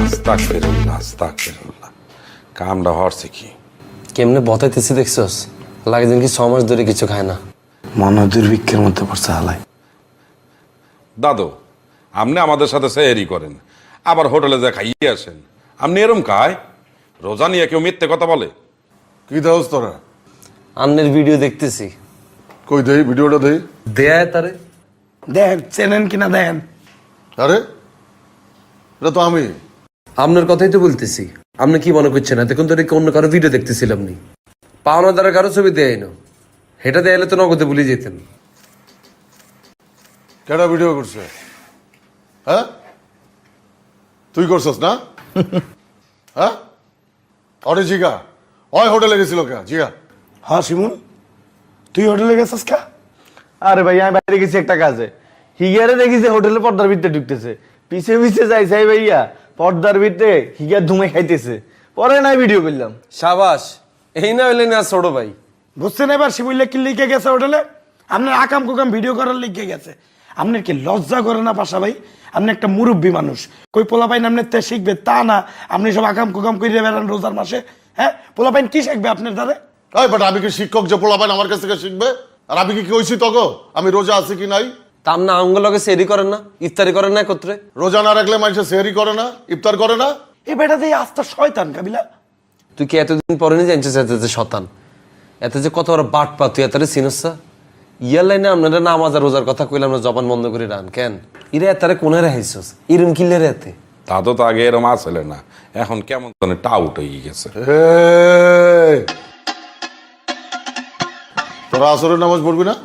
আস্তাগফিরুল্লাহ, আস্তাগফিরুল্লাহ। কামটা হরছে কি? কেমনে বতাইতেছি দেখছস? লাগে দিন কি 6 মাস ধরে কিছু খায় না। মনে দুর্ভিক্ষের মধ্যে পড়ছে হালাই। দাদু, আপনি আমাদের সাথে সেহেরি করেন, আবার হোটেলে যা খাইয়ে আসেন। আপনি এরম খায়? রোজা নিয়ে কেউ মিথ্যে কথা বলে? কি দাওস তোরা? আন্নের ভিডিও দেখতেছি। কই দেই ভিডিওটা দেই। দেয় তারে দেখেন চেনেন কিনা দেখেন। আরে এটা তো আমি। আপনার কথাই তো বলতেছি। আপনি কি মনে করছেন এতক্ষণ ধরে কি অন্য কারো ভিডিও দেখতেছিলাম নি? পাওনা দ্বারা কারো ছবি দেয় না, সেটা দেয়ালে তো নগদে ভুলে যেতেন। কেডা ভিডিও করছে? হ্যাঁ তুই করছস না? হ্যাঁ অরে জিগা ওই হোটেলে গেছিল কে? জিগা। হ্যাঁ শিমুল, তুই হোটেলে গেছিস কা? আরে ভাই আমি বাইরে গেছি একটা কাজে, হিগারে দেখিছে হোটেলে পর্দার ভিতরে ঢুকতেছে, পিছে পিছে যাই ভাইয়া পর্দার ভিতরে হিগার ধুমে খাইতেছে, পরে নাই ভিডিও করলাম। সাবাস, এই না হইলে না ছোট ভাই। বুঝছেন এবার শিমুল্লা কি লিখে গেছে হোটেলে? আপনার আকাম কুকাম ভিডিও করার লিখে গেছে। আপনার কি লজ্জা করে না পাশা ভাই? আপনি একটা মুরব্বী মানুষ, কই পোলাপাইন আপনার তে শিখবে তা না, আপনি সব আকাম কুকাম করে বেড়ান রোজার মাসে। হ্যাঁ পোলাপাইন কি শিখবে আপনার দ্বারা? ওই বাট আমি কি শিক্ষক যে পোলাপাইন আমার কাছ থেকে শিখবে? আর আমি কি কইছি তগো আমি রোজা আছি কি নাই? তাম না আঙ্গুলকে সেরি করেন না, ইফতারি করেন না একত্রে? রোজা না রাখলে মানুষ সেহরি করে না, ইফতার করে না? এ বেটা দিয়ে আস্তা শয়তান কাবিলা। তুই কি এতদিন পরে নিয়ে জানছিস এত যে শতান, এত যে কত বড় বাট পা, তুই এতারে চিনসা? ইয়ার লাইনে আপনারা নামাজ আর রোজার কথা কইলে আমরা জবান বন্ধ করে রান কেন? ইরে এতারে কোনে রাখিস? ইরম কিল্লে রেতে দাদু তো আগে এরম আসলে না, এখন কেমন টাউট হয়ে গেছে। তোরা আসরের নামাজ পড়বি না?